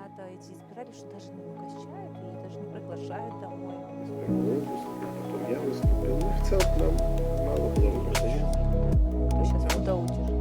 кандидата эти избиратели, что даже не угощают и даже не приглашают домой. Из моего отпуска, потом я выступил. Ну, в целом нам мало было выбора. Кто сейчас куда удержит?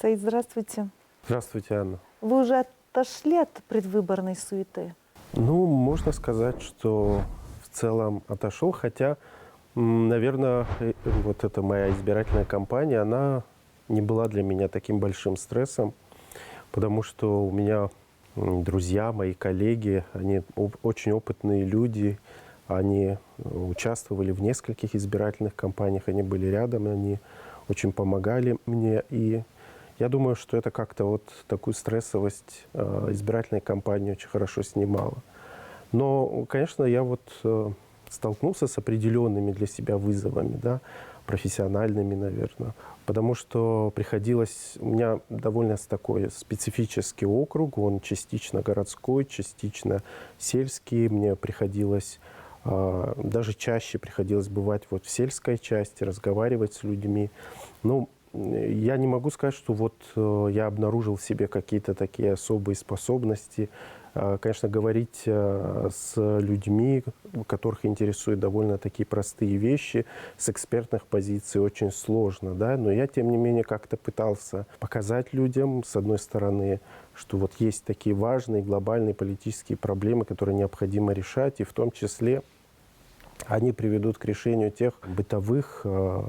Саид, здравствуйте. Здравствуйте, Анна. Вы уже отошли от предвыборной суеты? Ну, можно сказать, что в целом отошел, хотя, наверное, вот эта моя избирательная кампания, она не была для меня таким большим стрессом, потому что у меня друзья, мои коллеги, они очень опытные люди, они участвовали в нескольких избирательных кампаниях, они были рядом, они очень помогали мне, и я думаю, что это как-то вот такую стрессовость избирательной кампании очень хорошо снимало. Но, конечно, я вот столкнулся с определенными для себя вызовами, да, профессиональными, наверное, потому что приходилось... У меня довольно такой специфический округ, он частично городской, частично сельский. Мне приходилось... Даже чаще приходилось бывать вот в сельской части, разговаривать с людьми. Ну, я не могу сказать, что вот я обнаружил в себе какие-то такие особые способности. Конечно, говорить с людьми, которых интересуют довольно такие простые вещи, с экспертных позиций очень сложно, да, но я, тем не менее, как-то пытался показать людям, с одной стороны, что вот есть такие важные глобальные политические проблемы, которые необходимо решать, и в том числе они приведут к решению тех бытовых,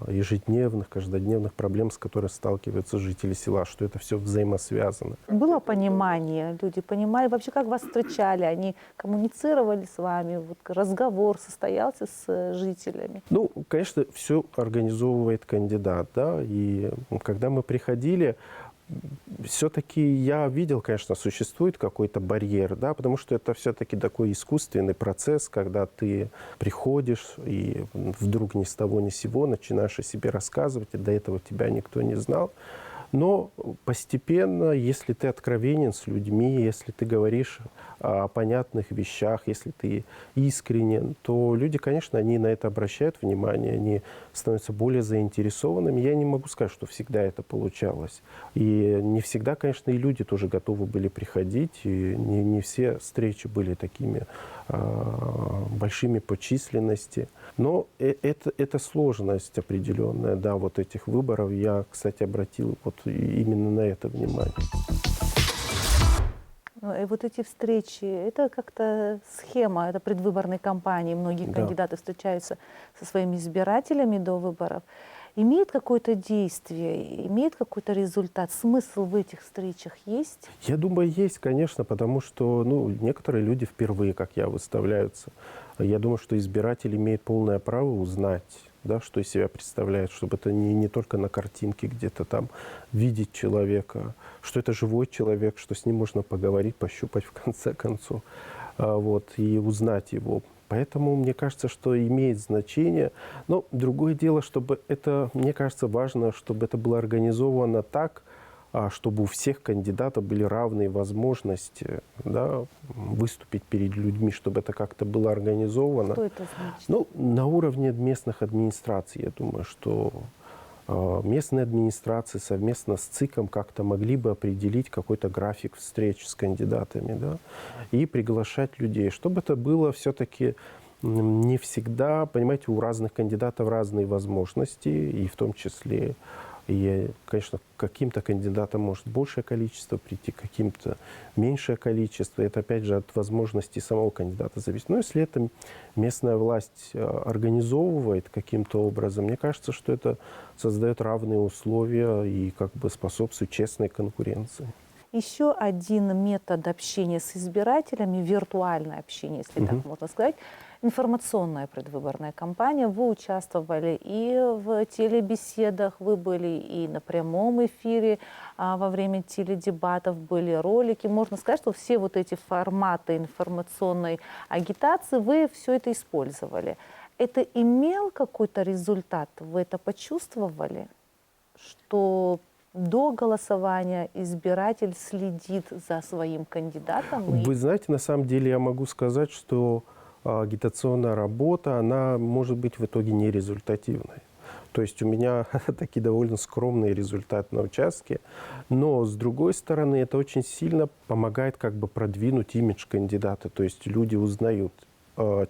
ежедневных, каждодневных проблем, с которыми сталкиваются жители села, что это все взаимосвязано. Было понимание, люди понимали вообще, как вас встречали, они коммуницировали с вами, вот разговор состоялся с жителями? Ну, конечно, все организовывает кандидат, да, и когда мы приходили, все-таки я видел, конечно, существует какой-то барьер, да, потому что это все-таки такой искусственный процесс, когда ты приходишь и вдруг ни с того ни с сего начинаешь о себе рассказывать, и до этого тебя никто не знал. Но постепенно, если ты откровенен с людьми, если ты говоришь о понятных вещах, если ты искренен, то люди, конечно, они на это обращают внимание, они становятся более заинтересованными. Я не могу сказать, что всегда это получалось. И не всегда, конечно, и люди тоже готовы были приходить, и не все встречи были такими большими по численности. Но это сложность определенная, да, вот этих выборов. Я, кстати, обратил вот именно на это внимание. И вот эти встречи, это как-то схема, это предвыборной кампании. Многие кандидаты встречаются со своими избирателями до выборов. Имеет какое-то действие, имеет какой-то результат? Смысл в этих встречах есть? Я думаю, есть, конечно, потому что некоторые люди впервые, как я, выставляются. Я думаю, что избиратель имеет полное право узнать, да, что из себя представляет, чтобы это не только на картинке где-то там видеть человека, что это живой человек, что с ним можно поговорить, пощупать в конце концов, вот, и узнать его. Поэтому мне кажется, что имеет значение. Но другое дело, чтобы это, мне кажется, важно, чтобы это было организовано так, чтобы у всех кандидатов были равные возможности, да, выступить перед людьми, чтобы это как-то было организовано. Что это значит? Ну, на уровне местных администраций, я думаю, что местные администрации совместно с ЦИКом как-то могли бы определить какой-то график встреч с кандидатами, да, и приглашать людей, чтобы это было все-таки не всегда, понимаете, у разных кандидатов разные возможности, и в том числе, и, конечно, каким-то кандидатам может большее количество прийти, каким-то меньшее количество. Это, опять же, от возможностей самого кандидата зависит. Но если это местная власть организовывает каким-то образом, мне кажется, что это создает равные условия и как бы способствует честной конкуренции. Еще один метод общения с избирателями, виртуальное общение, если так можно сказать, информационная предвыборная кампания. Вы участвовали и в телебеседах, вы были и на прямом эфире, во время теледебатов были ролики. Можно сказать, что все вот эти форматы информационной агитации, вы все это использовали. Это имел какой-то результат? Вы это почувствовали? Что до голосования избиратель следит за своим кандидатом? Вы знаете, на самом деле я могу сказать, что агитационная работа, она может быть в итоге нерезультативной. То есть у меня такие довольно скромные результаты на участке, но с другой стороны это очень сильно помогает как бы продвинуть имидж кандидата. То есть люди узнают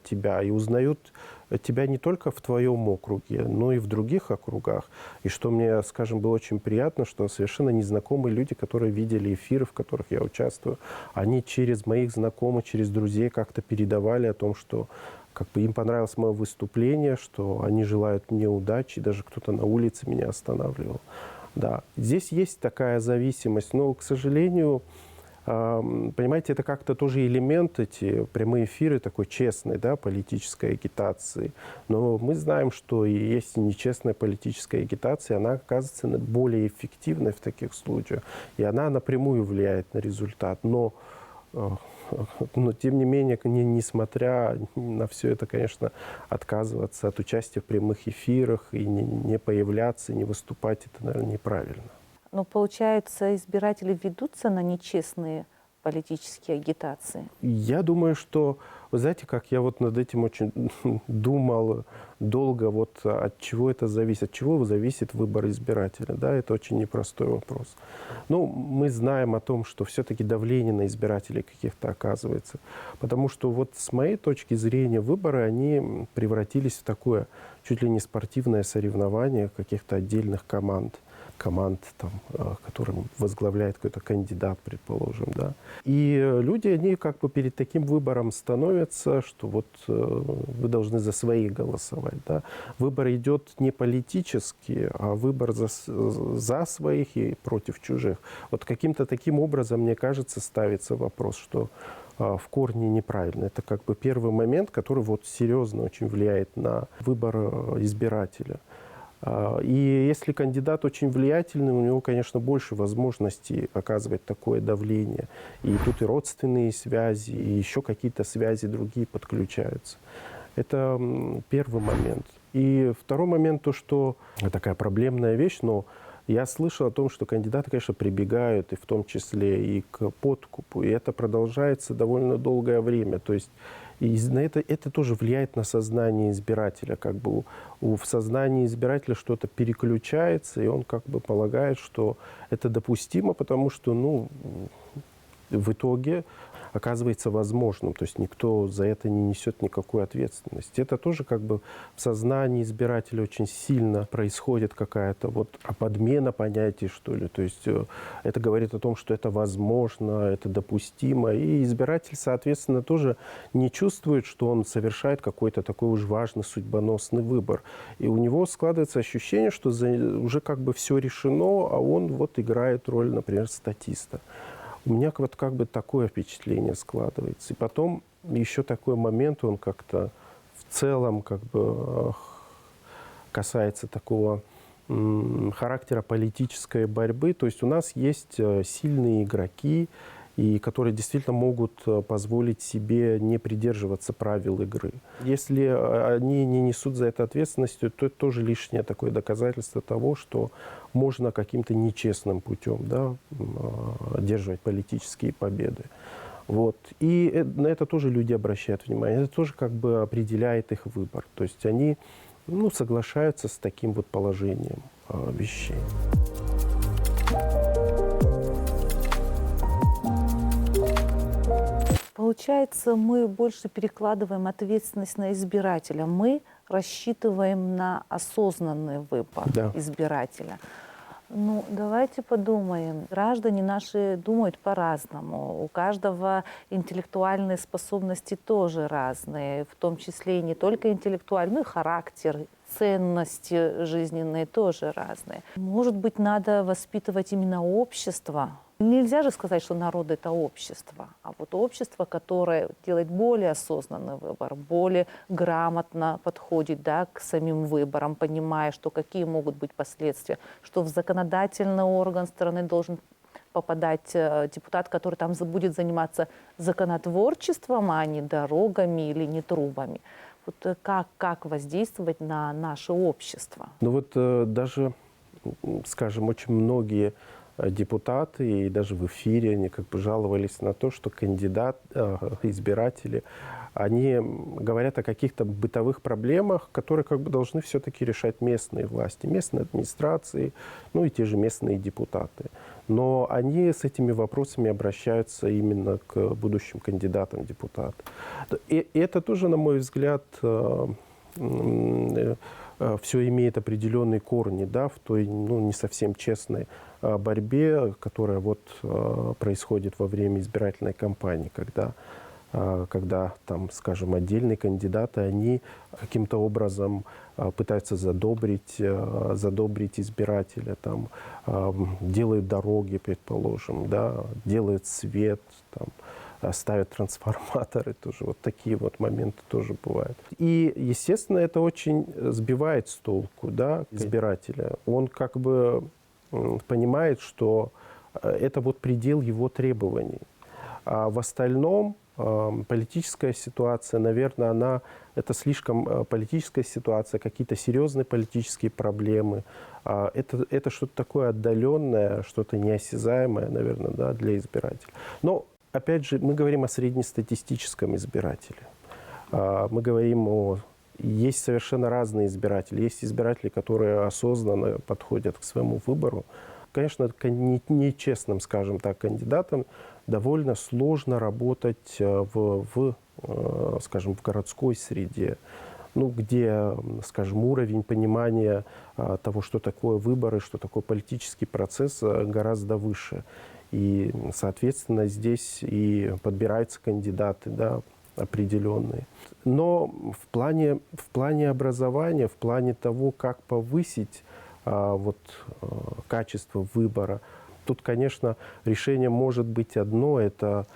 тебя и узнают тебя не только в твоем округе, но и в других округах. И что мне, скажем, было очень приятно, что совершенно незнакомые люди, которые видели эфиры, в которых я участвую, они через моих знакомых, через друзей как-то передавали о том, что как бы им понравилось мое выступление, что они желают мне удачи, даже кто-то на улице меня останавливал. Да, здесь есть такая зависимость, но, к сожалению, понимаете, это как-то тоже элемент, эти прямые эфиры такой честной, да, политической агитации. Но мы знаем, что и есть нечестная политическая агитация, она оказывается более эффективной в таких случаях, и она напрямую влияет на результат. Но тем не менее, несмотря на все это, конечно, отказываться от участия в прямых эфирах и не появляться, не выступать, это, наверное, неправильно. Но получается, избиратели ведутся на нечестные политические агитации? Я думаю, что, вы знаете, как я вот над этим очень думал долго, вот от чего это зависит, от чего зависит выбор избирателя, да, это очень непростой вопрос. Ну, мы знаем о том, что все-таки давление на избирателей каких-то оказывается, потому что вот с моей точки зрения выборы, они превратились в такое чуть ли не спортивное соревнование каких-то отдельных команд, там, которым возглавляет какой-то кандидат, предположим, да. И люди, они как бы перед таким выбором становятся, что вот вы должны за своих голосовать, да. Выбор идет не политический, а выбор за своих и против чужих. Вот каким-то таким образом, мне кажется, ставится вопрос, что в корне неправильно. Это как бы первый момент, который вот серьезно очень влияет на выбор избирателя. И если кандидат очень влиятельный, у него, конечно, больше возможностей оказывать такое давление. И тут и родственные связи, и еще какие-то связи другие подключаются. Это первый момент. И второй момент, то, что такая проблемная вещь, но я слышал о том, что кандидаты, конечно, прибегают и в том числе и к подкупу. И это продолжается довольно долгое время. То есть и на это тоже влияет на сознание избирателя. Как бы в сознании избирателя что-то переключается, и он как бы полагает, что это допустимо, потому что, ну, в итоге оказывается возможным. То есть никто за это не несет никакой ответственности. Это тоже как бы в сознании избирателя очень сильно происходит какая-то вот подмена понятий, что ли. То есть это говорит о том, что это возможно, это допустимо. И избиратель, соответственно, тоже не чувствует, что он совершает какой-то такой уж важный судьбоносный выбор. И у него складывается ощущение, что уже как бы все решено, а он вот играет роль, например, статиста. У меня вот как бы такое впечатление складывается. И потом еще такой момент, он как-то в целом как бы касается такого характера политической борьбы. То есть у нас есть сильные игроки, и которые действительно могут позволить себе не придерживаться правил игры. Если они не несут за это ответственности, то это тоже лишнее такое доказательство того, что можно каким-то нечестным путем, да, одерживать политические победы. Вот. И на это тоже люди обращают внимание. Это тоже как бы определяет их выбор. То есть они, ну, соглашаются с таким вот положением вещей. Получается, мы больше перекладываем ответственность на избирателя. Мы рассчитываем на осознанный выбор избирателя. Ну, давайте подумаем. Граждане наши думают по-разному. У каждого интеллектуальные способности тоже разные, в том числе и не только интеллектуальный, но и характер, ценности жизненные тоже разные. Может быть, надо воспитывать именно общество. Нельзя же сказать, что народ – это общество, а вот общество, которое делает более осознанный выбор, более грамотно подходит, да, к самим выборам, понимая, что какие могут быть последствия, что в законодательный орган страны должен попадать депутат, который там будет заниматься законотворчеством, а не дорогами или не трубами. Вот как воздействовать на наше общество? Ну вот даже скажем, очень многие депутаты и даже в эфире они как бы жаловались на то, что избиратели, они говорят о каких-то бытовых проблемах, которые как бы должны все-таки решать местные власти, местные администрации, ну и те же местные депутаты. Но они с этими вопросами обращаются именно к будущим кандидатам в депутаты. И это тоже, на мой взгляд, все имеет определенные корни, да, в той не совсем честной борьбе, которая вот происходит во время избирательной кампании, когда там, скажем, отдельные кандидаты, они каким-то образом пытаются задобрить избирателя, там, делают дороги, предположим, да, делают свет, там, ставят трансформаторы, тоже вот такие вот моменты тоже бывают. И, естественно, это очень сбивает с толку, да, избирателя. Он как бы понимает, что это вот предел его требований. А в остальном политическая ситуация, наверное, это слишком политическая ситуация, какие-то серьезные политические проблемы. Это что-то такое отдаленное, что-то неосязаемое, наверное, да, для избирателя. Но, опять же, мы говорим о среднестатистическом избирателе. Мы говорим есть совершенно разные избиратели. Есть избиратели, которые осознанно подходят к своему выбору. Конечно, нечестным, скажем так, кандидатам довольно сложно работать скажем, в городской среде, где, скажем, уровень понимания того, что такое выборы, что такое политический процесс, гораздо выше. И, соответственно, здесь и подбираются кандидаты, да, определенные. Но в плане образования, в плане того, как повысить качество выбора, тут, конечно, решение может быть одно. Это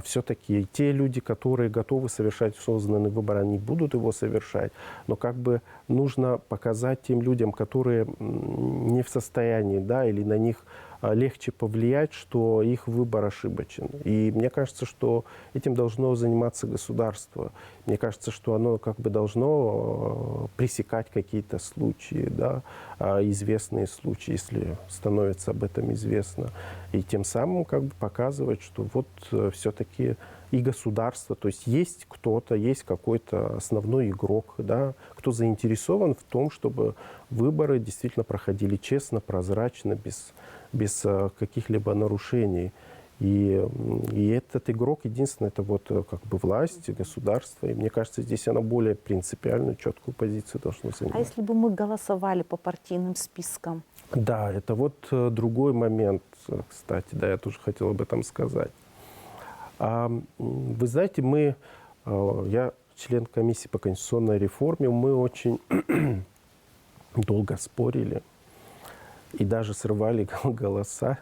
все-таки те люди, которые готовы совершать осознанный выбор, они будут его совершать. Но как бы нужно показать тем людям, которые не в состоянии, да, или на них легче повлиять, что их выбор ошибочен. И мне кажется, что этим должно заниматься государство. Мне кажется, что оно как бы должно пресекать какие-то случаи, да, известные случаи, если становится об этом известно. И тем самым как бы показывать, что вот все-таки и государство, то есть кто-то, есть какой-то основной игрок, да, кто заинтересован в том, чтобы выборы действительно проходили честно, прозрачно, без каких-либо нарушений. И этот игрок, единственное, это вот как бы власть, государство. И мне кажется, здесь оно более принципиальную, четкую позицию должно занимать. А если бы мы голосовали по партийным спискам? Да, это вот другой момент, кстати, да, я тоже хотел об этом сказать. Вы знаете, я член комиссии по конституционной реформе, мы очень долго спорили и даже срывали голоса,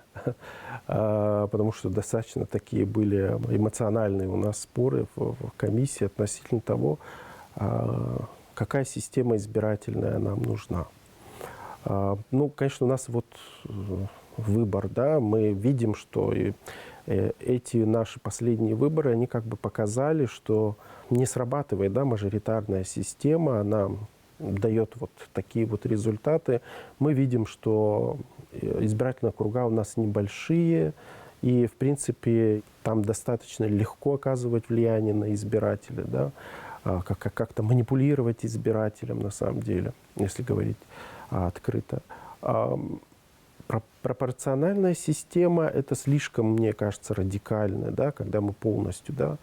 потому что достаточно такие были эмоциональные у нас споры в комиссии относительно того, какая система избирательная нам нужна. Конечно, у нас вот выбор, да, мы видим, что эти наши последние выборы, они как бы показали, что не срабатывает, да, мажоритарная система, она дает вот такие вот результаты. Мы видим, что избирательные округа у нас небольшие, и, в принципе, там достаточно легко оказывать влияние на избирателя, да, как-то манипулировать избирателем, на самом деле, если говорить открыто. Пропорциональная система – это слишком, мне кажется, радикально, да, когда мы полностью, да,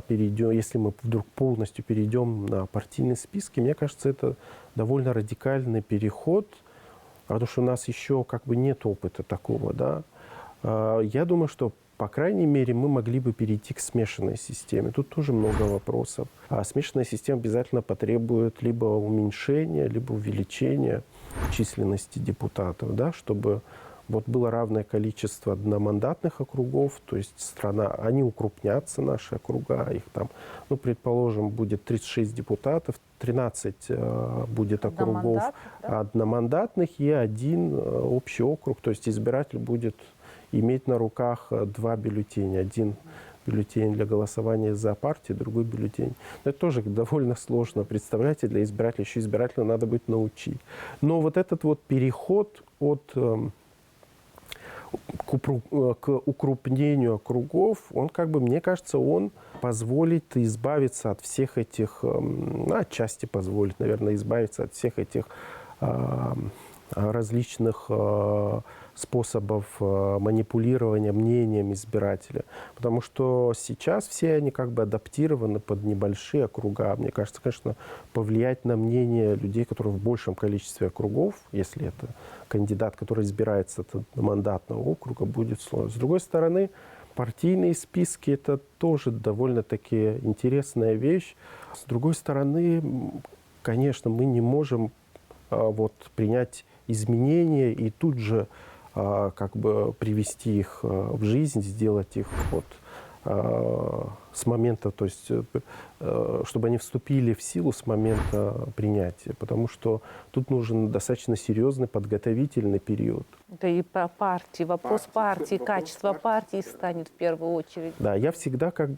перейдем, если мы вдруг полностью перейдем на партийные списки, мне кажется, это довольно радикальный переход, потому что у нас еще как бы нет опыта такого, да. Я думаю, что, по крайней мере, мы могли бы перейти к смешанной системе. Тут тоже много вопросов. А смешанная система обязательно потребует либо уменьшения, либо увеличения численности депутатов, да, чтобы вот было равное количество одномандатных округов, то есть они укрупнятся, наши округа, их там, предположим, будет 36 депутатов, 13 будет округов одномандатных и один общий округ, то есть избиратель будет иметь на руках два бюллетеня. Один бюллетень для голосования за партию, другой бюллетень. Но это тоже довольно сложно. Представляете, для избирателя, еще избирателю надо будет научить. Но вот этот вот переход к укрупнению округов, он как бы, мне кажется, он позволит избавиться от всех этих, отчасти позволит, наверное, избавиться от всех этих различных способов манипулирования мнением избирателя. Потому что сейчас все они как бы адаптированы под небольшие округа. Мне кажется, конечно, повлиять на мнение людей, которые в большем количестве округов, если это кандидат, который избирается от мандатного округа, будет сложно. С другой стороны, партийные списки – это тоже довольно-таки интересная вещь. С другой стороны, конечно, мы не можем принять изменения и тут же как бы привести их в жизнь, сделать их с момента, то есть чтобы они вступили в силу с момента принятия, потому что тут нужен достаточно серьезный подготовительный период. Это и по партии, вопрос партии, качество партии станет в первую очередь. Да, я всегда как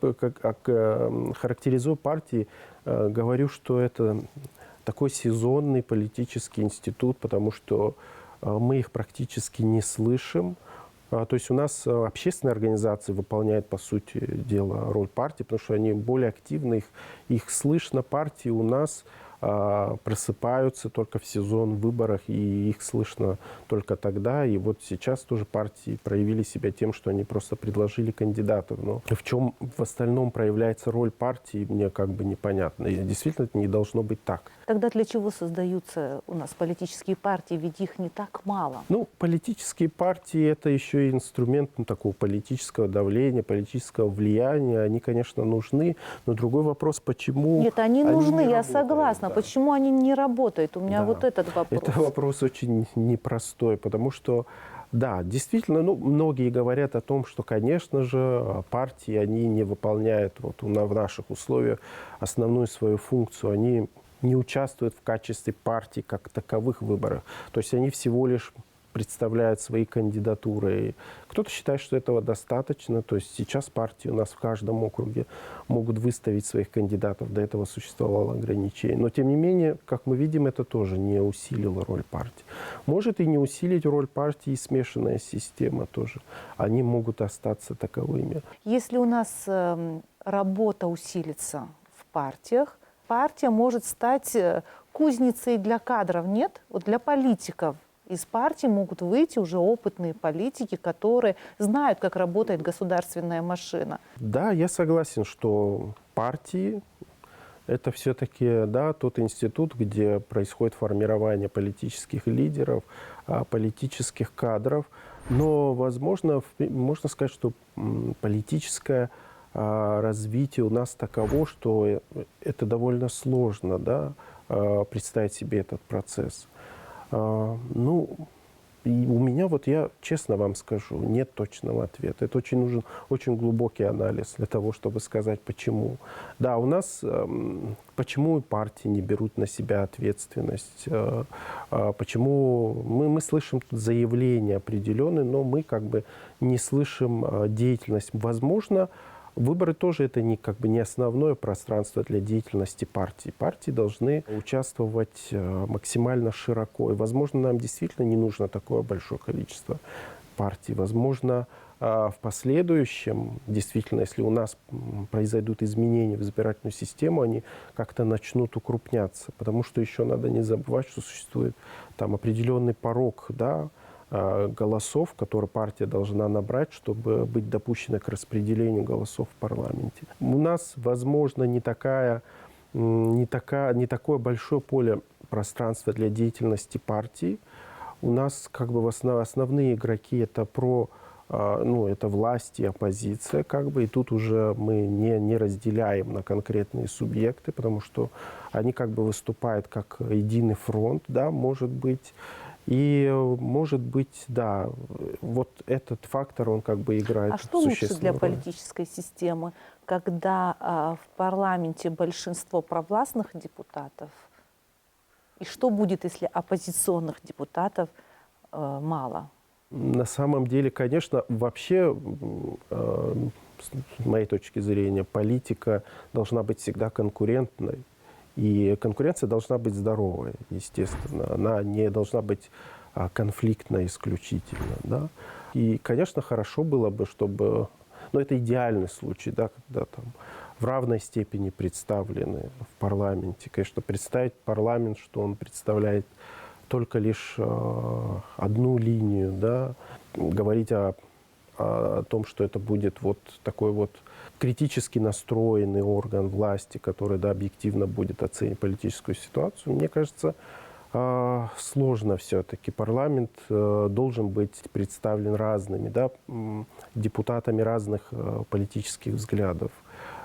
характеризую партии, говорю, что это такой сезонный политический институт, потому что мы их практически не слышим. То есть у нас общественные организации выполняют, по сути дела, роль партии, потому что они более активны, их слышно. Партии у нас просыпаются только в сезон выборов, и их слышно только тогда. И вот сейчас тоже партии проявили себя тем, что они просто предложили кандидатов. Но в чем в остальном проявляется роль партии, мне как бы непонятно. И действительно, это не должно быть так. Тогда для чего создаются у нас политические партии, ведь их не так мало? Ну, политические партии – это еще и инструмент такого политического давления, политического влияния. Они, конечно, нужны, но другой вопрос, почему Нет, они нужны, я работают, согласна. да. Почему они не работают? У меня Да. вот этот вопрос. Это вопрос очень непростой, потому что, да, действительно, многие говорят о том, что, конечно же, партии, они не выполняют в наших условиях основную свою функцию. Они не участвуют в качестве партий как таковых в выборах. То есть они всего лишь представляют свои кандидатуры. Кто-то считает, что этого достаточно. То есть сейчас партии у нас в каждом округе могут выставить своих кандидатов. До этого существовало ограничение. Но тем не менее, как мы видим, это тоже не усилило роль партии. Может и не усилить роль партии и смешанная система тоже. Они могут остаться таковыми. Если у нас работа усилится в партиях, партия может стать кузницей для кадров, нет? Вот для политиков. Из партии могут выйти уже опытные политики, которые знают, как работает государственная машина. Да, я согласен, что партии – это все-таки тот институт, где происходит формирование политических лидеров, политических кадров. Но, возможно, можно сказать, что политическое развитие у нас таково, что это довольно сложно представить себе этот процесс. И у меня, я честно вам скажу, нет точного ответа. Это очень нужен очень глубокий анализ для того, чтобы сказать, почему. Да, у нас, почему партии не берут на себя ответственность, почему мы слышим заявления определенные, но мы как бы не слышим деятельность. Возможно, выборы тоже это не основное пространство для деятельности партии. Партии должны участвовать максимально широко. И, возможно, нам действительно не нужно такое большое количество партий. Возможно, в последующем, действительно, если у нас произойдут изменения в избирательную систему, они как-то начнут укрупняться. Потому что еще надо не забывать, что существует там определенный порог, голосов, которые партия должна набрать, чтобы быть допущенной к распределению голосов в парламенте. У нас, возможно, не такое большое поле пространства для деятельности партии. У нас основные игроки это это власть и оппозиция, и тут уже мы не разделяем на конкретные субъекты, потому что они выступают как единый фронт, может быть. И, может быть, вот этот фактор, он играет существенную роль. А что лучше для политической системы, когда в парламенте большинство провластных депутатов? И что будет, если оппозиционных депутатов мало? На самом деле, конечно, вообще с моей точки зрения, политика должна быть всегда конкурентной. И конкуренция должна быть здоровой, естественно. Она не должна быть конфликтной исключительно. Да? И, конечно, хорошо было бы, чтобы... Но это идеальный случай, да, когда там в равной степени представлены в парламенте. Конечно, представить парламент, что он представляет только лишь одну линию, да, говорить о том, что это будет вот такой вот критически настроенный орган власти, который, да, объективно будет оценивать политическую ситуацию, мне кажется, сложно все-таки. Парламент должен быть представлен разными, да, депутатами разных политических взглядов.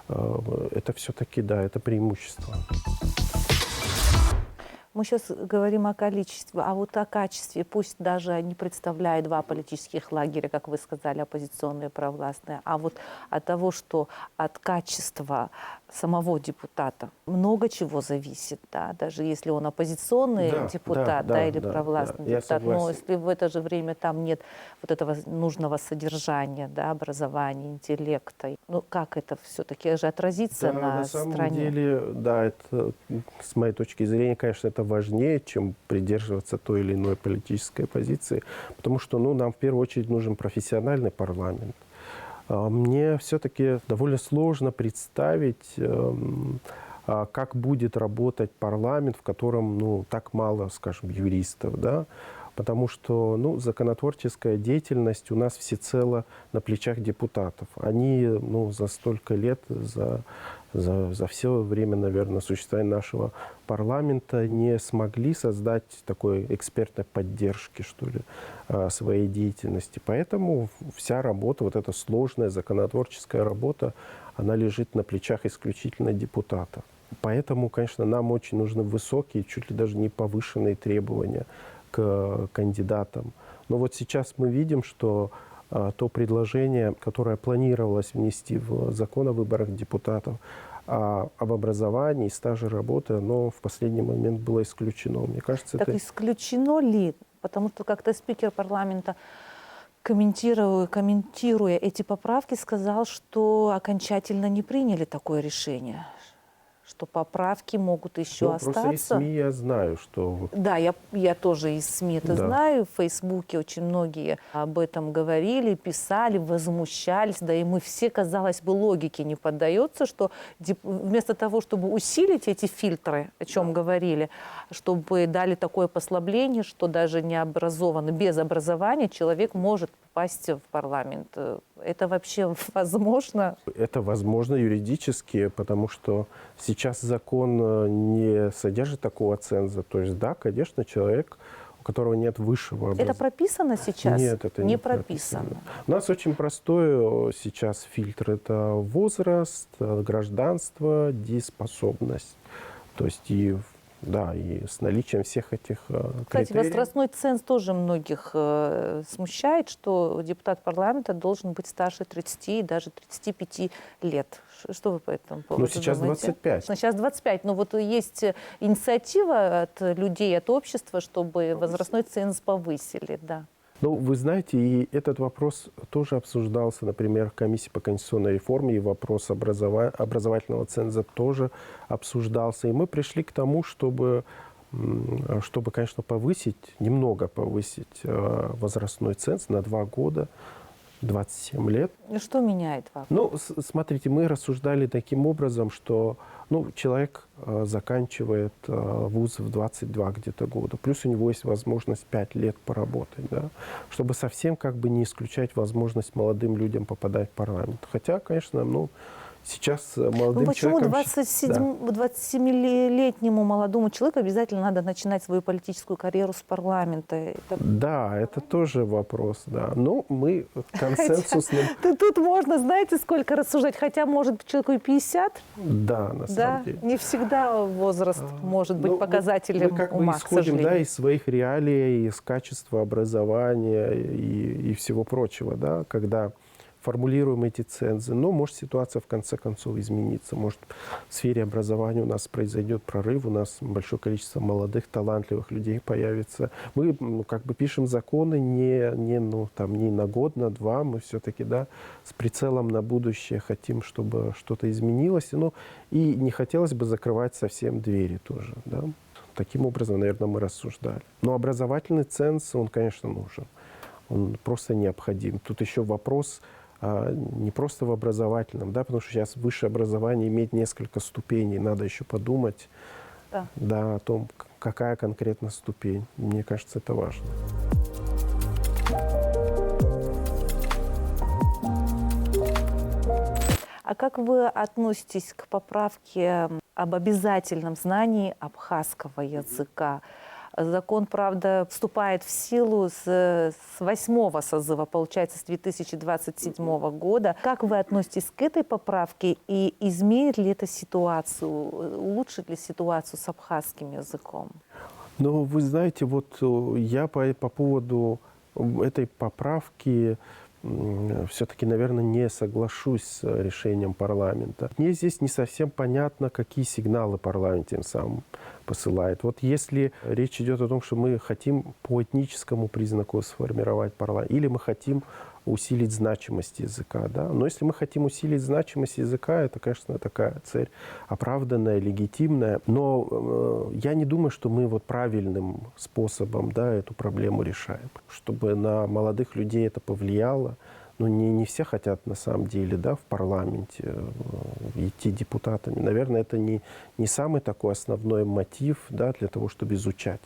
Это все-таки, да, это преимущество. Мы сейчас говорим о количестве, а вот о качестве. Пусть даже не представляя два политических лагеря, как вы сказали, оппозиционные и провластные, а вот от того, что от качества самого депутата много чего зависит, да, даже если он оппозиционный депутат, или провластный депутат, но если в это же время там нет вот этого нужного содержания, да, образования, интеллекта, ну как это все-таки же отразится на стране? На самом деле, да, это, с моей точки зрения, конечно, это важнее, чем придерживаться той или иной политической позиции, потому что, ну, нам в первую очередь нужен профессиональный парламент. Мне все-таки довольно сложно представить, как будет работать парламент, в котором, ну, так мало, скажем, юристов, да, потому что, ну, законотворческая деятельность у нас всецело на плечах депутатов. Они, ну, за столько лет, за все время, наверное, существования нашего парламента не смогли создать такой экспертной поддержки, что ли, своей деятельности. Поэтому вся работа, вот эта сложная законотворческая работа, она лежит на плечах исключительно депутата. Поэтому, конечно, нам очень нужны высокие, чуть ли даже не повышенные требования к кандидатам. Но вот сейчас мы видим, что то предложение, которое планировалось внести в закон о выборах депутатов, об образовании, стаже работы, оно в последний момент было исключено. Мне кажется, так это... исключено ли? Потому что как-то спикер парламента, комментируя эти поправки, сказал, что окончательно не приняли такое решение, что поправки могут еще остаться. Просто из СМИ я знаю, что... Да, я тоже из СМИ это знаю. В Фейсбуке очень многие об этом говорили, писали, возмущались. Да и мы все, казалось бы, логике не поддается, что вместо того, чтобы усилить эти фильтры, о чем говорили, чтобы дали такое послабление, что даже необразованный, без образования человек может попасть в парламент. Это вообще возможно? Это возможно юридически, потому что сейчас закон не содержит такого ценза. То есть, да, конечно, человек, у которого нет высшего образования. Это прописано сейчас? Нет, это не прописано. У нас очень простой сейчас фильтр. Это возраст, гражданство, дееспособность. То есть и с наличием всех этих Кстати, критериев. возрастной ценз тоже многих смущает, что депутат парламента должен быть старше 30 и даже 35 лет. Что вы по этому поводу думаете? Сейчас 25. Сейчас 25. Но вот есть инициатива от людей, от общества, чтобы возрастной ценз повысили, да. Ну, вы знаете, и этот вопрос тоже обсуждался, например, в комиссии по конституционной реформе, и вопрос образовательного ценза тоже обсуждался. И мы пришли к тому, чтобы, конечно, немного повысить возрастной ценз на 2 года, 27 лет. Что меняет вас? Ну, смотрите, мы рассуждали таким образом, что человек заканчивает вуз в 22 где-то года, плюс у него есть возможность 5 лет поработать, да, чтобы совсем как бы не исключать возможность молодым людям попадать в парламент. Хотя, конечно, сейчас молодым человеком... Почему 27-летнему молодому человеку обязательно надо начинать свою политическую карьеру с парламента? Да, это тоже вопрос, да. Но мы консенсусным... Тут можно, знаете, сколько рассуждать, хотя, может быть, человеку и 50. Да, на самом деле. Не всегда возраст может быть показателем мы как бы ума, к исходим, сожалению. из своих реалий, из качества образования и всего прочего, да, когда формулируем эти цензы. Но может ситуация в конце концов измениться. Может в сфере образования у нас произойдет прорыв, у нас большое количество молодых, талантливых людей появится. Мы как бы пишем законы не на год, на два. Мы все-таки с прицелом на будущее хотим, чтобы что-то изменилось. И не хотелось бы закрывать совсем двери тоже. Да? Таким образом, наверное, мы рассуждали. Но образовательный ценз, он, конечно, нужен. Он просто необходим. Тут еще вопрос не просто в образовательном, потому что сейчас высшее образование имеет несколько ступеней. Надо еще подумать о том, какая конкретно ступень. Мне кажется, это важно. А как вы относитесь к поправке об обязательном знании абхазского языка? Закон, правда, вступает в силу с 8-го созыва, получается, с 2027 года. Как вы относитесь к этой поправке и изменит ли это ситуацию, улучшит ли ситуацию с абхазским языком? Ну, вы знаете, вот я по поводу этой поправки все-таки, наверное, не соглашусь с решением парламента. Мне здесь не совсем понятно, какие сигналы парламент тем самым посылает. Вот если речь идет о том, что мы хотим по этническому признаку сформировать парламент, или мы хотим усилить значимость языка. Но если мы хотим усилить значимость языка, это, конечно, такая цель оправданная, легитимная. Но я не думаю, что мы правильным способом эту проблему решаем. Чтобы на молодых людей это повлияло. Не все хотят на самом деле в парламенте идти депутатами. Наверное, это не самый такой основной мотив для того, чтобы изучать.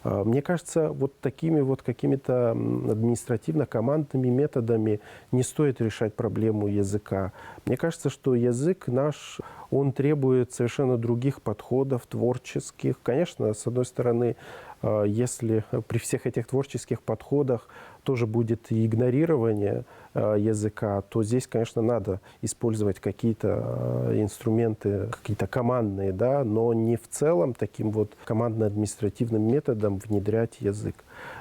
Мне кажется, такими какими-то административно-командными методами не стоит решать проблему языка. Мне кажется, что язык наш, он требует совершенно других подходов, творческих. Конечно, с одной стороны, если при всех этих творческих подходах тоже будет и игнорирование языка, то здесь, конечно, надо использовать какие-то инструменты, какие-то командные, но не в целом таким командно-административным методом внедрять язык.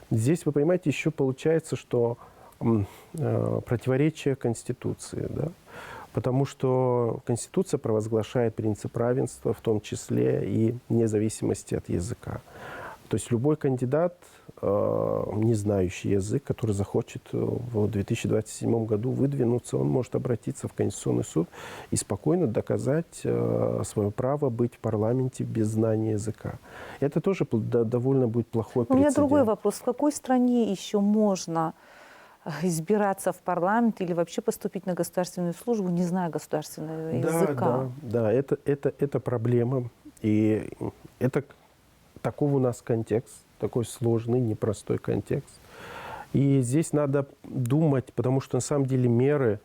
Здесь, вы понимаете, еще получается, что противоречие Конституции, потому что Конституция провозглашает принцип равенства, в том числе и независимости от языка. То есть любой кандидат, не знающий язык, который захочет в 2027 году выдвинуться, он может обратиться в Конституционный суд и спокойно доказать свое право быть в парламенте без знания языка. Это тоже довольно будет плохой прецедент. У меня другой вопрос. В какой стране еще можно избираться в парламент или вообще поступить на государственную службу, не зная государственного языка? Да, это проблема. И это такой у нас контекст, такой сложный, непростой контекст. И здесь надо думать, потому что на самом деле меры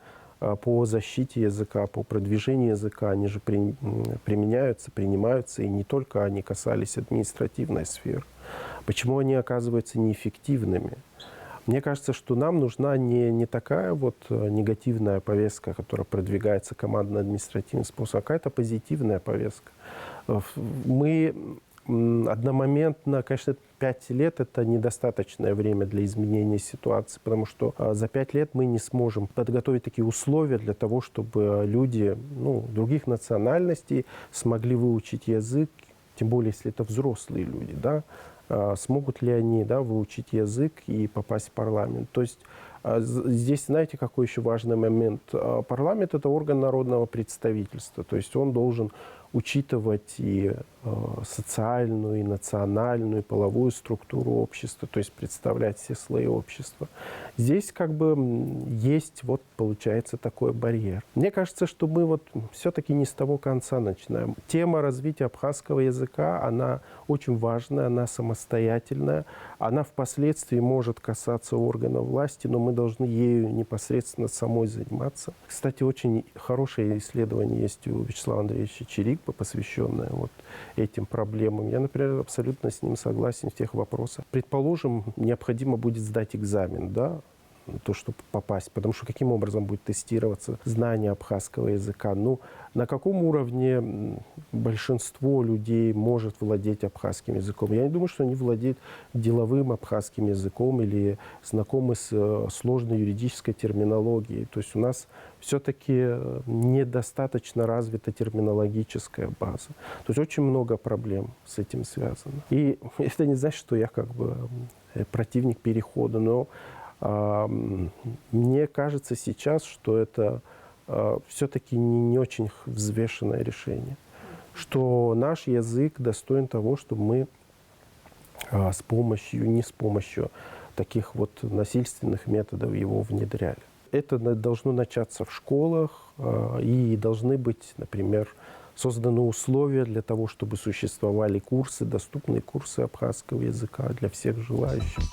по защите языка, по продвижению языка, они же применяются, принимаются, и не только они касались административной сферы. Почему они оказываются неэффективными? Мне кажется, что нам нужна не такая негативная повестка, которая продвигается командно-административным способом, а какая-то позитивная повестка. Мы одномоментно, конечно, 5 лет – это недостаточное время для изменения ситуации, потому что за 5 лет мы не сможем подготовить такие условия для того, чтобы люди других национальностей смогли выучить язык, тем более, если это взрослые люди, смогут ли они выучить язык и попасть в парламент. То есть здесь, знаете, какой еще важный момент? Парламент – это орган народного представительства, то есть он должен учитывать и социальную, и национальную, и половую структуру общества, то есть представлять все слои общества. Здесь есть, получается, такой барьер. Мне кажется, что мы все-таки не с того конца начинаем. Тема развития абхазского языка, она очень важная, она самостоятельная, она впоследствии может касаться органов власти, но мы должны ею непосредственно самой заниматься. Кстати, очень хорошее исследование есть у Вячеслава Андреевича Чирикпа, посвященное этим проблемам. Я, например, абсолютно с ним согласен в тех вопросах. Предположим, необходимо будет сдать экзамен, то, чтобы попасть. Потому что каким образом будет тестироваться знание абхазского языка? Ну, на каком уровне большинство людей может владеть абхазским языком? Я не думаю, что они владеют деловым абхазским языком или знакомы с сложной юридической терминологией. То есть у нас все-таки недостаточно развита терминологическая база. То есть очень много проблем с этим связано. И это не значит, что я как бы противник перехода, но мне кажется сейчас, что это все-таки не очень взвешенное решение. Что наш язык достоин того, чтобы мы не с помощью таких вот насильственных методов его внедряли. Это должно начаться в школах, и должны быть, например, созданы условия для того, чтобы существовали курсы, доступные курсы абхазского языка для всех желающих.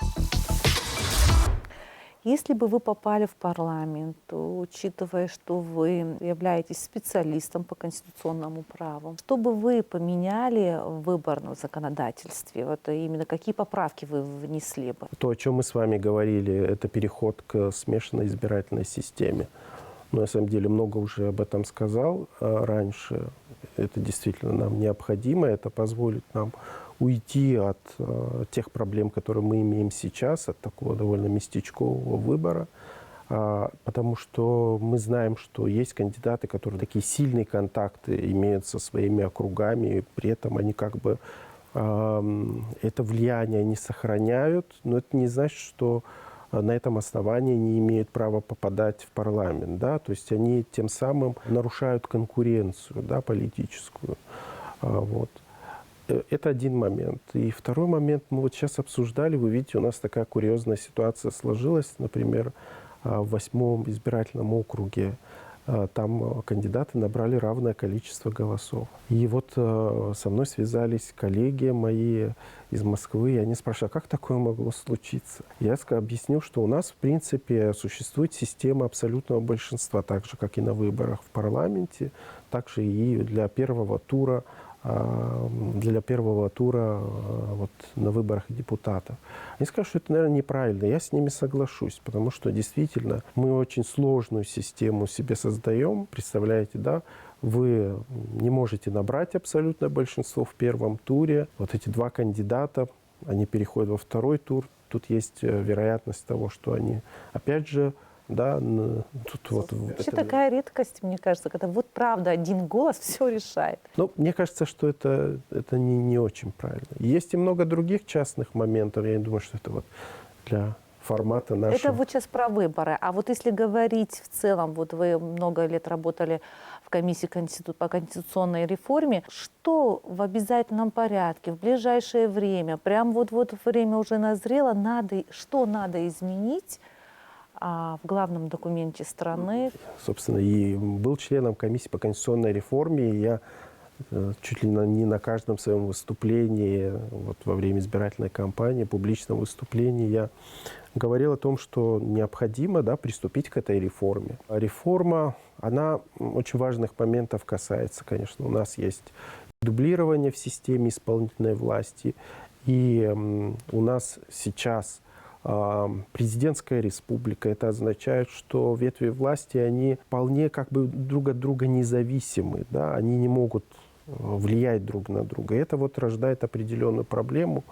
Если бы вы попали в парламент, то, учитывая, что вы являетесь специалистом по конституционному праву, что бы вы поменяли в выборном законодательстве? Вот именно какие поправки вы внесли бы? То, о чем мы с вами говорили, это переход к смешанной избирательной системе. Но, на самом деле, много уже об этом сказал раньше. Это действительно нам необходимо. Это позволит нам уйти от тех проблем, которые мы имеем сейчас, от такого довольно местечкового выбора. Потому что мы знаем, что есть кандидаты, которые такие сильные контакты имеют со своими округами, и при этом они как бы это влияние не сохраняют. Но это не значит, что на этом основании не имеют права попадать в парламент. Да? То есть они тем самым нарушают конкуренцию, да, политическую. Вот. Это один момент. И второй момент, мы вот сейчас обсуждали, вы видите, у нас такая курьезная ситуация сложилась, например, в 8-м избирательном округе. Там кандидаты набрали равное количество голосов. И вот со мной связались коллеги мои из Москвы, и они спрашивают, а как такое могло случиться? Я объяснил, что у нас, в принципе, существует система абсолютного большинства, так же, как и на выборах в парламенте, так же и для первого тура вот, на выборах депутатов. Они скажут, что это, наверное, неправильно. Я с ними соглашусь, потому что действительно мы очень сложную систему себе создаем. Представляете, да? Вы не можете набрать абсолютное большинство в первом туре. Вот эти два кандидата, они переходят во второй тур. Тут есть вероятность того, что они, опять же, да, тут вот... Вообще такая редкость, мне кажется, когда вот правда один голос все решает. Ну, мне кажется, что это не очень правильно. Есть и много других частных моментов. Я не думаю, что это вот для формата нашего. Это вот сейчас про выборы. А вот если говорить в целом, вот вы много лет работали в комиссии по конституционной реформе, что в обязательном порядке в ближайшее время, прям вот время уже назрело, что надо изменить в главном документе страны? Собственно, и был членом комиссии по конституционной реформе, и я чуть ли не на каждом своем выступлении, вот во время избирательной кампании, публичном выступлении, я говорил о том, что необходимо, да, приступить к этой реформе. Реформа, она очень важных моментов касается, конечно. У нас есть дублирование в системе исполнительной власти, и у нас сейчас президентская республика. Это означает, что ветви власти, они вполне как бы друг от друга независимы, да? Они не могут влиять друг на друга. И это вот рождает определенную проблему,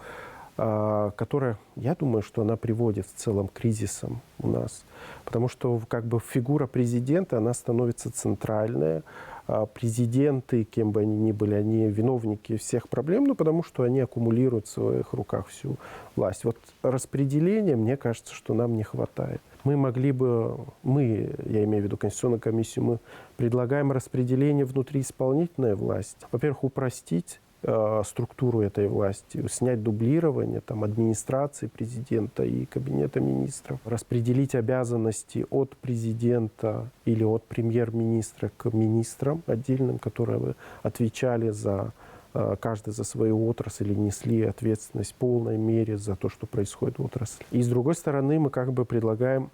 которая, я думаю, что она приводит в целом к кризисам у нас. Потому что как бы фигура президента, она становится центральная. Президенты, кем бы они ни были, они виновники всех проблем, ну, потому что они аккумулируют в своих руках всю власть. Вот распределения, мне кажется, что нам не хватает. Я имею в виду Конституционную комиссию, мы предлагаем распределение внутри исполнительной власти. Во-первых, упростить структуру этой власти, снять дублирование администрации президента и кабинета министров, распределить обязанности от президента или от премьер-министра к министрам отдельным, которые отвечали каждый за свою отрасль и несли ответственность в полной мере за то, что происходит в отрасли. И с другой стороны, мы как бы предлагаем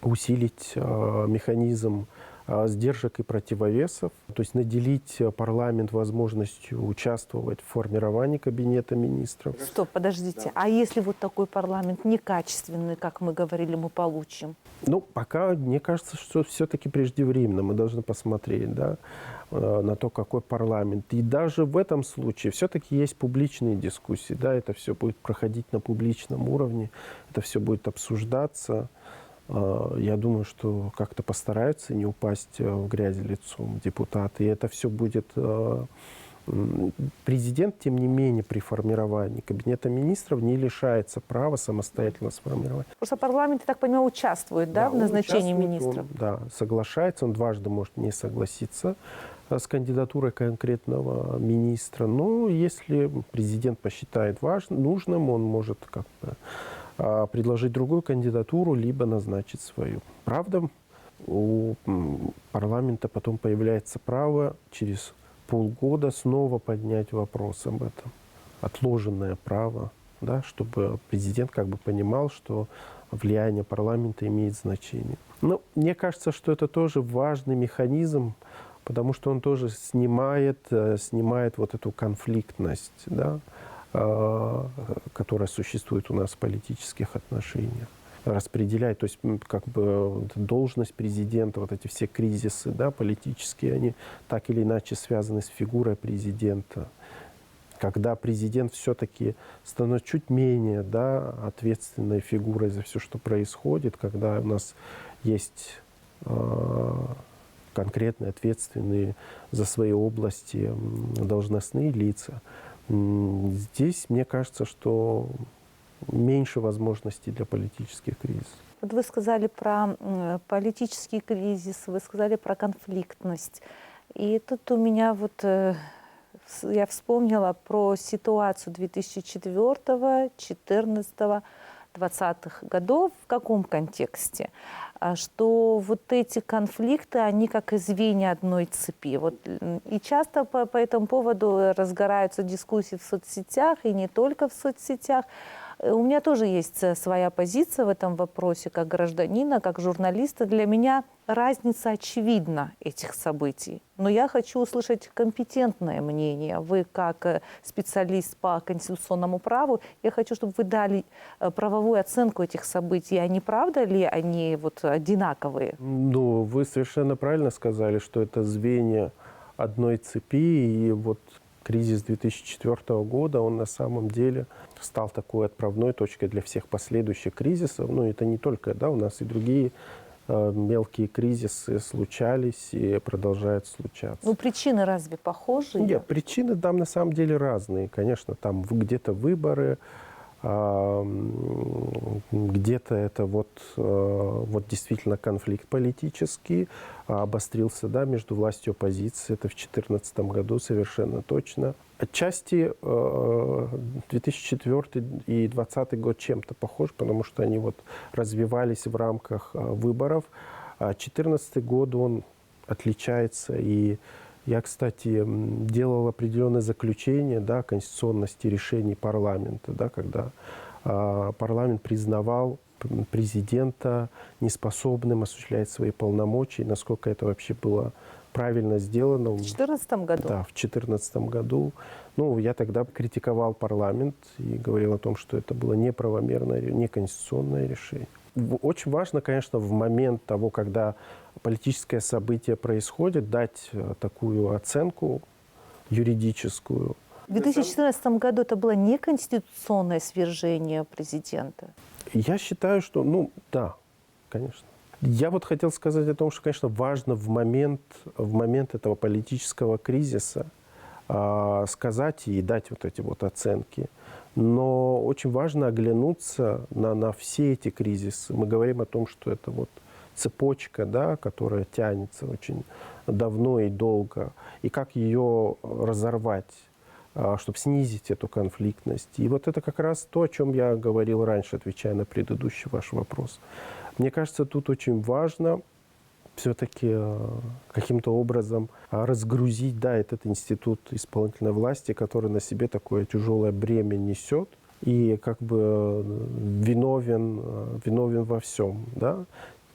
усилить механизм сдержек и противовесов, то есть наделить парламент возможностью участвовать в формировании кабинета министров. Стоп, подождите. А если вот такой парламент некачественный, как мы говорили, мы получим? Ну, пока, мне кажется, что все-таки преждевременно. Мы должны посмотреть, да, на то, какой парламент. И даже в этом случае все-таки есть публичные дискуссии. Да, это все будет проходить на публичном уровне, это все будет обсуждаться. Я думаю, что как-то постараются не упасть в грязь лицом депутаты. И это все будет... Президент, тем не менее, при формировании кабинета министров не лишается права самостоятельно сформировать. Просто парламент, я так понимаю, участвует, да, в назначении министров? Он, да, соглашается, он дважды может не согласиться с кандидатурой конкретного министра. Но если президент посчитает нужным, он может как бы предложить другую кандидатуру, либо назначить свою. Правда, у парламента потом появляется право через полгода снова поднять вопрос об этом. Отложенное право, да, чтобы президент как бы понимал, что влияние парламента имеет значение. Но мне кажется, что это тоже важный механизм, потому что он тоже снимает вот эту конфликтность, да, которая существует у нас в политических отношениях. Распределяет, то есть как бы должность президента, вот эти все кризисы, да, политические, они так или иначе связаны с фигурой президента. Когда президент все-таки становится чуть менее, да, ответственной фигурой за все, что происходит, когда у нас есть конкретные ответственные за свои области должностные лица, здесь, мне кажется, что меньше возможностей для политических кризисов. Вот вы сказали про политический кризис, вы сказали про конфликтность. И тут у меня вот, я вспомнила про ситуацию 2004, 2014, 2020 годов. В каком контексте? Что вот эти конфликты, они как звенья одной цепи. Вот, и часто по этому поводу разгораются дискуссии в соцсетях, и не только в соцсетях. У меня тоже есть своя позиция в этом вопросе, как гражданина, как журналиста. Для меня разница очевидна этих событий. Но я хочу услышать компетентное мнение. Вы, как специалист по конституционному праву, я хочу, чтобы вы дали правовую оценку этих событий. А не правда ли они вот одинаковые? Ну, вы совершенно правильно сказали, что это звенья одной цепи. И вот кризис 2004 года, он на самом деле стал такой отправной точкой для всех последующих кризисов. Ну, это не только, да, у нас и другие мелкие кризисы случались и продолжают случаться. Ну, причины разве похожи? Нет, причины там на самом деле разные. Конечно, там где-то выборы, где-то это вот действительно конфликт политический обострился, да, между властью и оппозицией. Это в 2014 году совершенно точно. Отчасти 2004 и 2020 год чем-то похож, потому что они вот развивались в рамках выборов. А 2014 год, он отличается. И я, кстати, делал определенное заключение, да, конституционности решений парламента, да, когда парламент признавал президента неспособным осуществлять свои полномочия, насколько это вообще было правильно сделано. В 2014 году? Да, в 2014 году. Ну, я тогда критиковал парламент и говорил о том, что это было неправомерное, неконституционное решение. Очень важно, конечно, в момент того, когда политическое событие происходит, дать такую оценку юридическую. В 2014 году это было неконституционное свержение президента? Я считаю, что, ну, да, конечно. Я вот хотел сказать о том, что, конечно, важно в момент этого политического кризиса сказать и дать вот эти вот оценки. Но очень важно оглянуться на все эти кризисы. Мы говорим о том, что это вот цепочка, да, которая тянется очень давно и долго. И как ее разорвать, чтобы снизить эту конфликтность. И вот это как раз то, о чем я говорил раньше, отвечая на предыдущий ваш вопрос. Мне кажется, тут очень важно все-таки каким-то образом разгрузить, да, этот институт исполнительной власти, который на себе такое тяжелое бремя несет и как бы виновен во всем, да.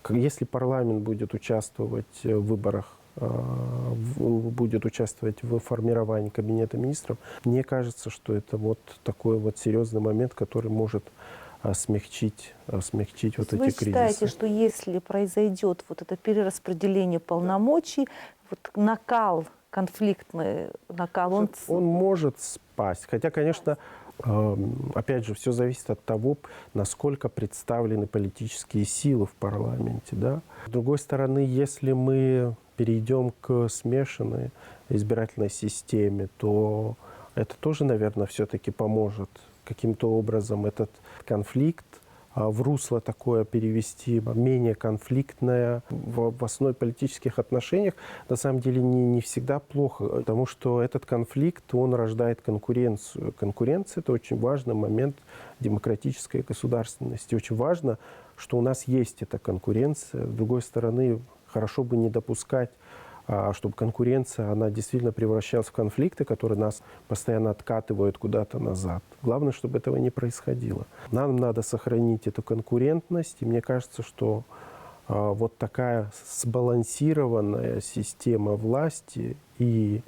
Если парламент будет участвовать в выборах, будет участвовать в формировании Кабинета министров, мне кажется, что это вот такой вот серьезный момент, который может смягчить вот эти Вы считаете, кризисы. что если произойдет вот это перераспределение полномочий, вот накал, конфликтный накал, Он может спасть. Хотя, конечно, опять же, все зависит от того, насколько представлены политические силы в парламенте. Да? С другой стороны, если мы перейдем к смешанной избирательной системе, то это тоже, наверное, все-таки поможет каким-то образом этот конфликт в русло такое перевести, менее конфликтное в основе политических отношениях, на самом деле не всегда плохо, потому что этот конфликт, он рождает конкуренцию. Конкуренция – это очень важный момент демократической государственности. Очень важно, что у нас есть эта конкуренция. С другой стороны, хорошо бы не допускать, чтобы конкуренция, она действительно превращалась в конфликты, которые нас постоянно откатывают куда-то назад. Главное, чтобы этого не происходило. Нам надо сохранить эту конкурентность, и мне кажется, что вот такая сбалансированная система власти и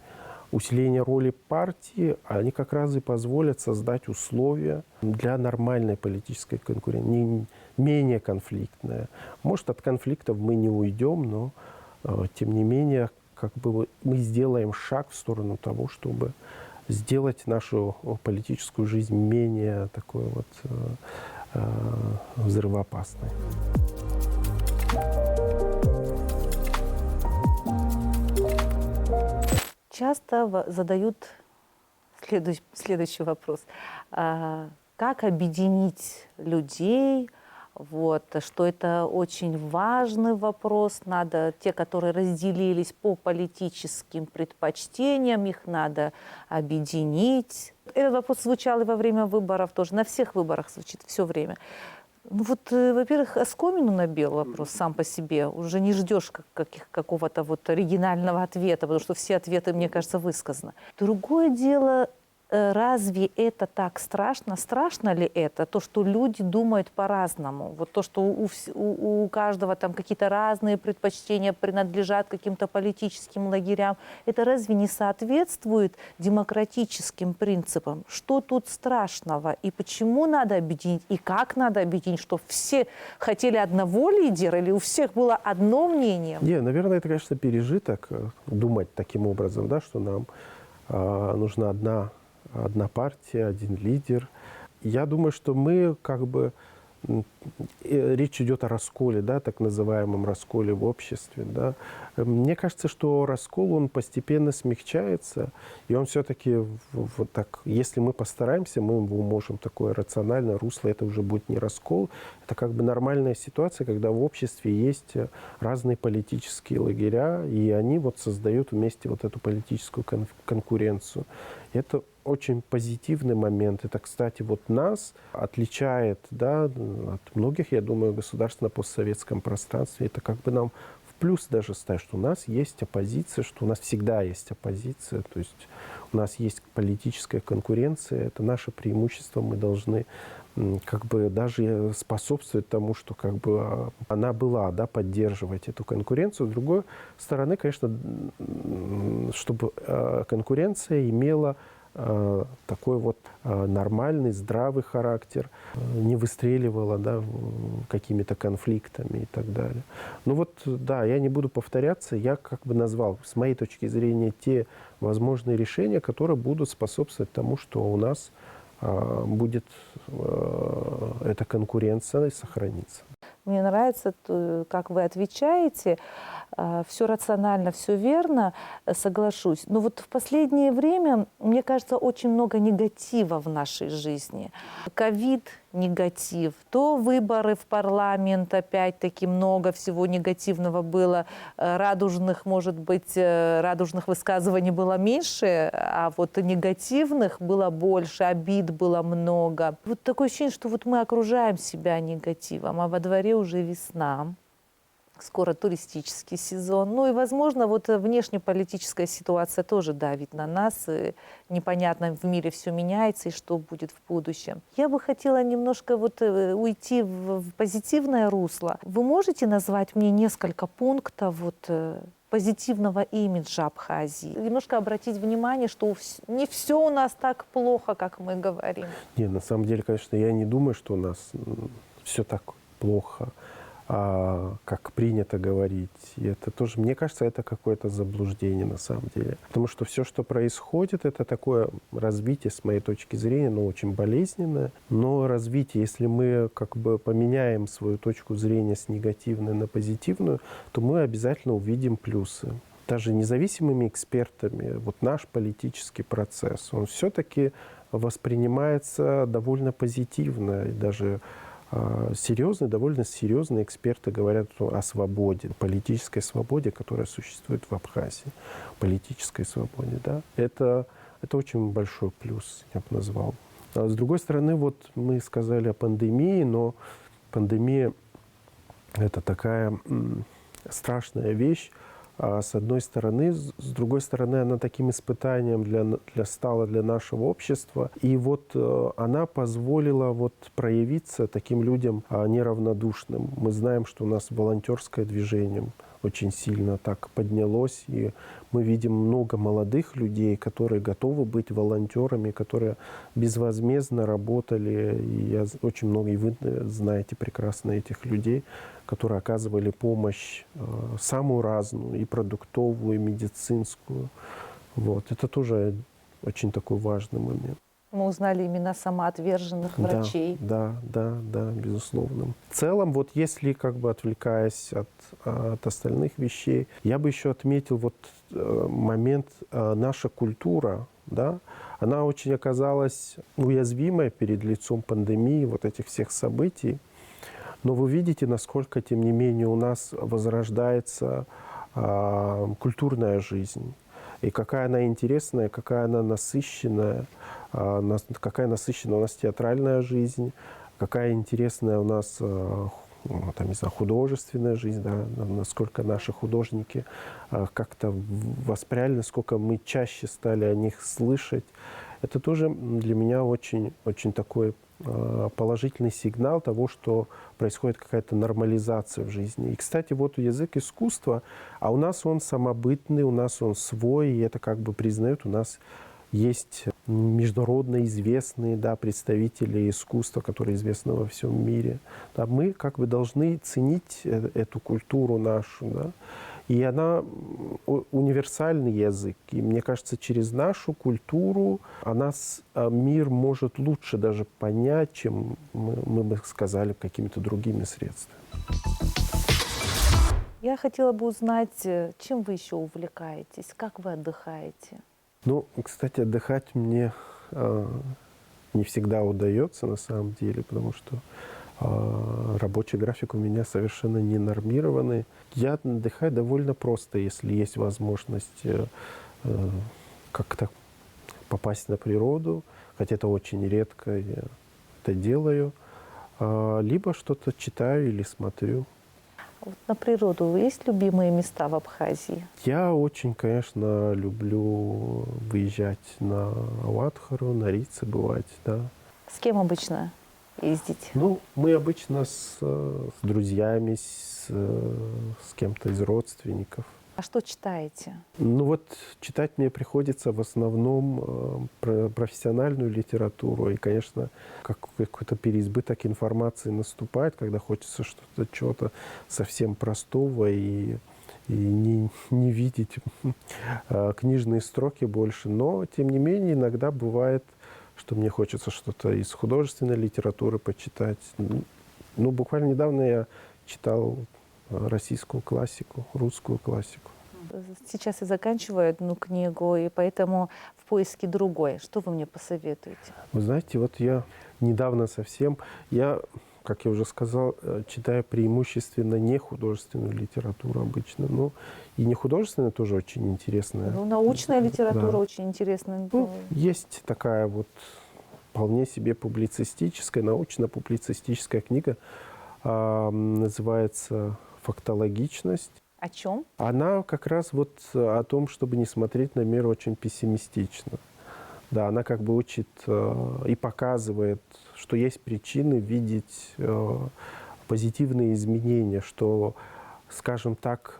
усиление роли партии, они как раз и позволят создать условия для нормальной политической конкуренции, менее конфликтная. Может, от конфликтов мы не уйдем, но тем не менее, как бы мы сделаем шаг в сторону того, чтобы сделать нашу политическую жизнь менее такой вот взрывоопасной. часто задают следующий вопрос. Как объединить людей? Вот, что это очень важный вопрос. Надо, те, которые разделились по политическим предпочтениям, их надо объединить. Этот вопрос звучал и во время выборов тоже. На всех выборах звучит все время. Ну вот, во-первых, оскомину набил вопрос сам по себе. Уже не ждешь какого-то вот оригинального ответа, потому что все ответы, мне кажется, высказаны. Другое дело, разве это так страшно? Страшно ли это? То, что люди думают по-разному. Вот то, что у каждого там какие-то разные предпочтения принадлежат каким-то политическим лагерям. Это разве не соответствует демократическим принципам? Что тут страшного? И почему надо объединить? И как надо объединить? Что все хотели одного лидера или у всех было одно мнение? Не, наверное, это, конечно, пережиток думать таким образом, да, что нам нужна одна партия, один лидер. Я думаю, что мы как бы... Речь идет о расколе, да, так называемом расколе в обществе. Да. Мне кажется, что раскол, он постепенно смягчается, и он все-таки, вот так, если мы постараемся, мы его можем такое рациональное русло, это уже будет не раскол, это как бы нормальная ситуация, когда в обществе есть разные политические лагеря, и они вот создают вместе вот эту политическую конкуренцию. Это очень позитивный момент. Это, кстати, вот нас отличает, да, от многих, я думаю, государств на постсоветском пространстве. Это как бы нам в плюс даже ставит, что у нас есть оппозиция, что у нас всегда есть оппозиция. То есть у нас есть политическая конкуренция. Это наше преимущество. Мы должны как бы даже способствовать тому, что как бы она была, да, поддерживать эту конкуренцию. С другой стороны, конечно, чтобы конкуренция имела такой вот нормальный, здравый характер, не выстреливала, да, какими-то конфликтами и так далее. Ну вот, да, я не буду повторяться, я как бы назвал, с моей точки зрения, те возможные решения, которые будут способствовать тому, что у нас будет эта конкуренция сохраниться. Мне нравится, как вы отвечаете. Все рационально, все верно, соглашусь. Но вот в последнее время, мне кажется, очень много негатива в нашей жизни. Ковид – негатив, то выборы в парламент, опять-таки много всего негативного было. Радужных, может быть, радужных высказываний было меньше, а вот негативных было больше, обид было много. Вот такое ощущение, что вот мы окружаем себя негативом, а во дворе уже весна. скоро туристический сезон. Ну и, возможно, вот внешнеполитическая ситуация тоже давит на нас. И непонятно, в мире все меняется, и что будет в будущем. Я бы хотела немножко вот уйти в позитивное русло. Вы можете назвать мне несколько пунктов вот позитивного имиджа Абхазии? Немножко обратить внимание, что не все у нас так плохо, как мы говорим. Не, на самом деле, конечно, я не думаю, что у нас все так плохо, как принято говорить. И это тоже, мне кажется, это какое-то заблуждение на самом деле. Потому что все, что происходит, это такое развитие, с моей точки зрения, ну, очень болезненное. Но развитие, если мы как бы поменяем свою точку зрения с негативной на позитивную, то мы обязательно увидим плюсы. Даже независимыми экспертами, вот наш политический процесс, он все-таки воспринимается довольно позитивно. И даже довольно серьезные эксперты говорят о свободе, политической свободе, которая существует в Абхазии. Политической свободе, да. Это очень большой плюс, я бы назвал. А с другой стороны, вот мы сказали о пандемии, но пандемия – это такая страшная вещь. С одной стороны, с другой стороны, она таким испытанием стала для нашего общества. И вот она позволила вот проявиться таким людям неравнодушным. Мы знаем, что у нас волонтерское движение очень сильно так поднялось, и мы видим много молодых людей, которые готовы быть волонтерами, которые безвозмездно работали. И очень много, и вы знаете прекрасно этих людей, которые оказывали помощь самую разную, и продуктовую, и медицинскую. Вот. Это тоже очень такой важный момент. Мы узнали имена самоотверженных врачей. Да, безусловно. В целом, вот если как бы отвлекаясь от остальных вещей, я бы еще отметил вот момент наша культура, да, она очень оказалась уязвимой перед лицом пандемии, вот этих всех событий. Но вы видите, насколько, тем не менее, у нас возрождается культурная жизнь. И какая она интересная, какая она насыщенная, какая насыщенная у нас театральная жизнь, какая интересная у нас там, не знаю, художественная жизнь, да, насколько наши художники как-то воспряли, насколько мы чаще стали о них слышать. Это тоже для меня очень, очень такой положительный сигнал того, что происходит какая-то нормализация в жизни. И, кстати, вот язык искусства, а у нас он самобытный, у нас он свой, и это как бы признают, у нас есть международно известные, да, представители искусства, которые известны во всем мире. Да, мы как бы должны ценить эту культуру нашу, да. И она универсальный язык. И мне кажется, через нашу культуру мир может лучше даже понять, чем мы бы сказали какими-то другими средствами. Я хотела бы узнать, чем вы еще увлекаетесь, как вы отдыхаете? Ну, кстати, отдыхать мне не всегда удается на самом деле, потому что рабочий график у меня совершенно не нормированный. Я отдыхаю довольно просто, если есть возможность как-то попасть на природу, хотя это очень редко я это делаю, либо что-то читаю или смотрю. Вот на природу есть любимые места в Абхазии? Я очень, конечно, люблю выезжать на Ауатхару, на Рице бывать, да. С кем обычно ездите? Ну, мы обычно с друзьями, с кем-то из родственников. А что читаете? Ну вот читать мне приходится в основном профессиональную литературу. И, конечно, какой-то переизбыток информации наступает, когда хочется что-то, чего-то совсем простого и не видеть книжные строки больше. Но, тем не менее, иногда бывает, что мне хочется что-то из художественной литературы почитать. Ну, буквально недавно я читал российскую классику, русскую классику. Сейчас я заканчиваю одну книгу, и поэтому в поиске другой. Что вы мне посоветуете? Вы знаете, вот я недавно совсем, как я уже сказал, читаю преимущественно не художественную литературу обычно, но и не художественная тоже очень интересная. Ну, научная литература да. очень интересная. Ну, есть такая вот вполне себе публицистическая, научно-публицистическая книга, называется фактологичность. О чем? Она как раз вот о том, чтобы не смотреть на мир очень пессимистично. Да, она как бы учит и показывает, что есть причины видеть позитивные изменения, что, скажем так,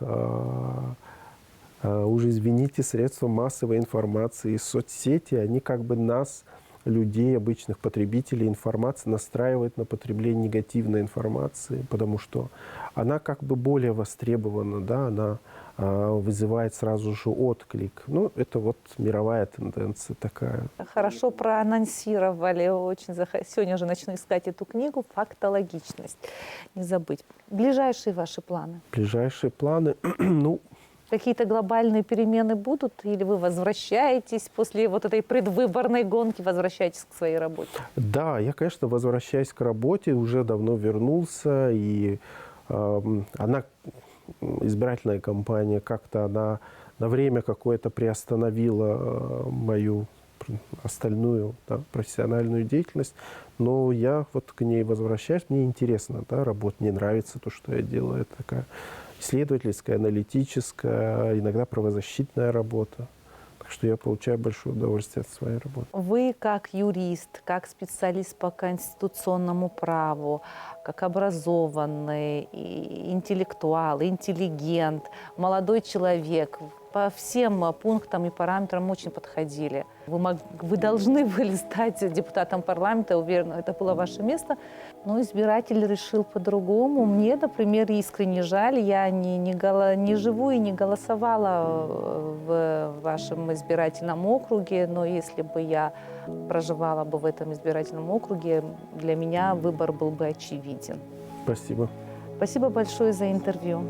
уже, извините, средства массовой информации, соцсети, они как бы нас, людей, обычных потребителей информации, настраивают на потребление негативной информации, потому что она как бы более востребована, да, она вызывает сразу же отклик. Ну, это вот мировая тенденция такая. Хорошо проанонсировали. Очень сегодня же начну искать эту книгу «Фактологичность». Не забыть. Ближайшие ваши планы? Ближайшие планы, ну, Какие-то глобальные перемены будут? Или вы возвращаетесь после вот этой предвыборной гонки, возвращаетесь к своей работе? да, я, конечно, возвращаюсь к работе, уже давно вернулся, и она, избирательная кампания, как-то она на время какое-то приостановила мою остальную, да, профессиональную деятельность, но я вот к ней возвращаюсь, мне интересно, да, работа, мне нравится то, что я делаю, это такая исследовательская, аналитическая, иногда правозащитная работа. Так что я получаю большое удовольствие от своей работы. Вы как юрист, как специалист по конституционному праву, как образованный, интеллектуал, интеллигент, молодой человек, по всем пунктам и параметрам очень подходили. Вы должны были стать депутатом парламента, уверена, это было ваше место. Но избиратель решил по-другому. Мне, например, искренне жаль, я не живу и не голосовала в вашем избирательном округе, но если бы я проживала бы в этом избирательном округе, для меня выбор был бы очевиден. Спасибо. Спасибо большое за интервью.